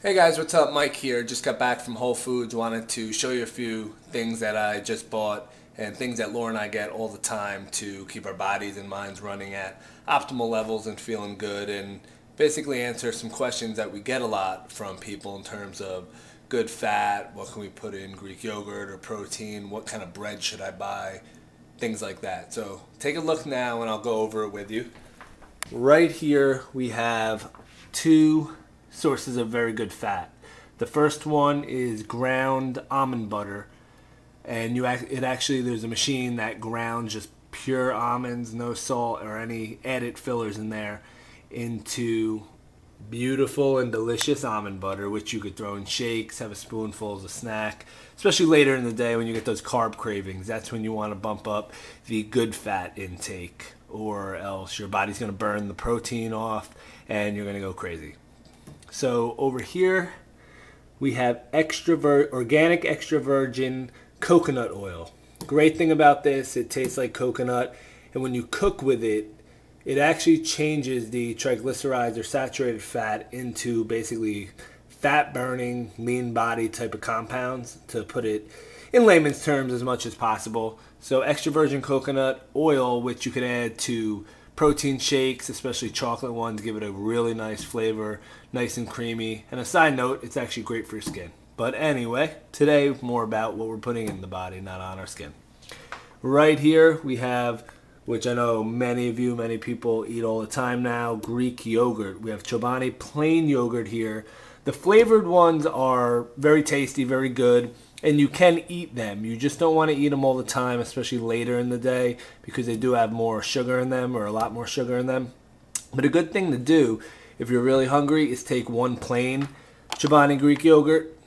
Hey guys, what's up? Mike here. Just got back from Whole Foods. Wanted to show you a few things that I just bought and things that Laura and I get all the time to keep our bodies and minds running at optimal levels and feeling good, and basically answer some questions that we get a lot from people in terms of good fat, what can we put in Greek yogurt or protein, what kind of bread should I buy, things like that. So take a look now and I'll go over it with you. Right here we have two sources of very good fat. The first one is ground almond butter, and there's a machine that grounds just pure almonds, no salt or any added fillers in there, into beautiful and delicious almond butter, which you could throw in shakes, have a spoonful as a snack, especially later in the day when you get those carb cravings. That's when you want to bump up the good fat intake, or else your body's going to burn the protein off and you're going to go crazy. So over here we have organic extra virgin coconut oil. Great thing about this, it tastes like coconut, and when you cook with it, it actually changes the triglycerides or saturated fat into basically fat burning, lean body type of compounds, to put it in layman's terms as much as possible. So extra virgin coconut oil, which you can add to protein shakes, especially chocolate ones, give it a really nice flavor, nice and creamy. And a side note, it's actually great for your skin. But anyway, today more about what we're putting in the body, not on our skin. Right here we have, which I know many people eat all the time now, Greek yogurt. We have Chobani plain yogurt here. The flavored ones are very tasty, very good, and you can eat them. You just don't want to eat them all the time, especially later in the day, because they do have more sugar in them, or a lot more sugar in them. But a good thing to do if you're really hungry is take one plain Chobani Greek yogurt,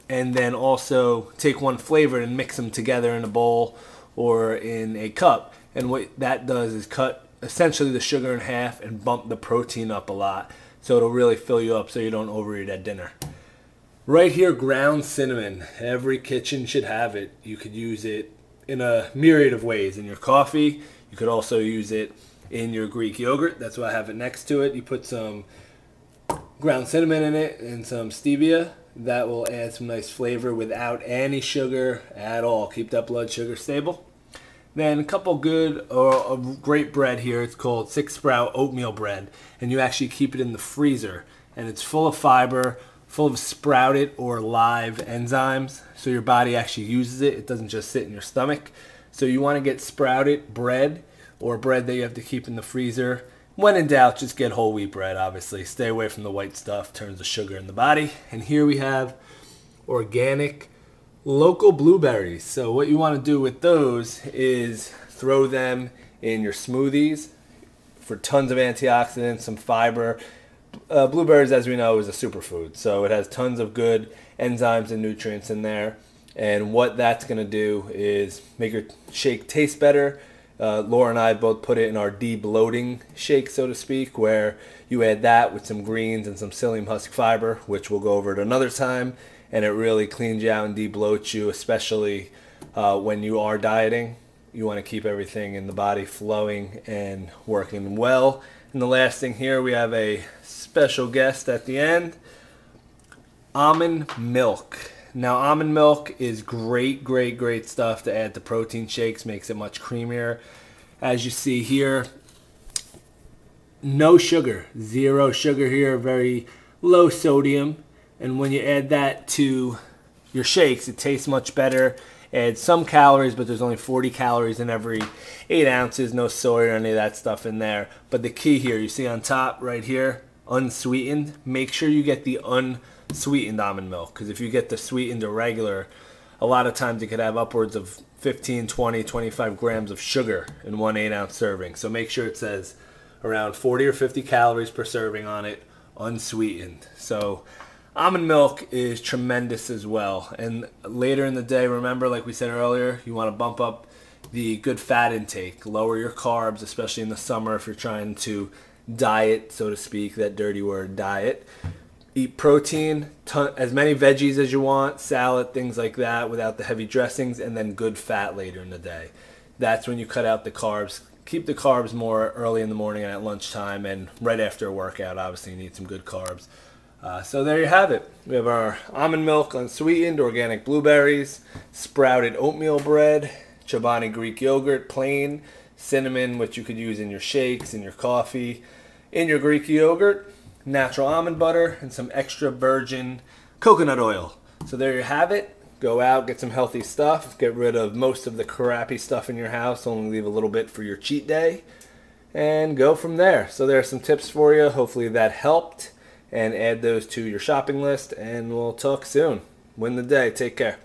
and then also take one flavored and mix them together in a bowl or in a cup. And what that does is cut essentially the sugar in half and bump the protein up a lot. So it'll really fill you up so you don't overeat at dinner. Right here, ground cinnamon. Every kitchen should have it. You could use it in a myriad of ways. In your coffee, you could also use it in your Greek yogurt. That's why I have it next to it. You put some ground cinnamon in it and some stevia. That will add some nice flavor without any sugar at all. Keep that blood sugar stable. Then a couple good or great bread here. It's called 6 Sprout oatmeal bread, and you actually keep it in the freezer, and it's full of fiber, full of sprouted or live enzymes, so your body actually uses it. It doesn't just sit in your stomach. So you want to get sprouted bread, or bread that you have to keep in the freezer. When in doubt, just get whole wheat bread, obviously. Stay away from the white stuff, turns the sugar in the body. And here we have organic local blueberries. So what you want to do with those is throw them in your smoothies for tons of antioxidants, some fiber. Blueberries, as we know, is a superfood, so it has tons of good enzymes and nutrients in there. And what that's going to do is make your shake taste better. Laura and I both put it in our de-bloating shake, so to speak, where you add that with some greens and some psyllium husk fiber, which we'll go over at another time, and it really cleans you out and de-bloats you, especially when you are dieting. You want to keep everything in the body flowing and working well. And the last thing here, we have a special guest at the end, almond milk. Now, almond milk is great stuff to add to protein shakes, makes it much creamier. As you see here, no sugar, 0 sugar here, very low sodium. And when you add that to your shakes, it tastes much better. Adds some calories, but there's only 40 calories in every 8 ounces. No soy or any of that stuff in there. But the key here, you see on top right here, unsweetened. Make sure you get the unsweetened almond milk, because if you get the sweetened or regular, a lot of times it could have upwards of 15, 20, 25 grams of sugar in one 8-ounce serving. So make sure it says around 40 or 50 calories per serving on it, unsweetened. So almond milk is tremendous as well. And later in the day, remember, like we said earlier, you want to bump up the good fat intake, lower your carbs, especially in the summer if you're trying to diet, so to speak, that dirty word, diet. Eat protein, as many veggies as you want, salad, things like that, without the heavy dressings, and then good fat later in the day. That's when you cut out the carbs. Keep the carbs more early in the morning and at lunchtime, and right after a workout, obviously you need some good carbs. So there you have it. We have our almond milk, unsweetened, organic blueberries, sprouted oatmeal bread, Chobani Greek yogurt, plain, cinnamon, which you could use in your shakes, in your coffee, in your Greek yogurt, natural almond butter, and some extra virgin coconut oil. So there you have it. Go out, get some healthy stuff, get rid of most of the crappy stuff in your house, only leave a little bit for your cheat day, and go from there. So there are some tips for you. Hopefully that helped, and add those to your shopping list, and we'll talk soon. Win the day. Take care.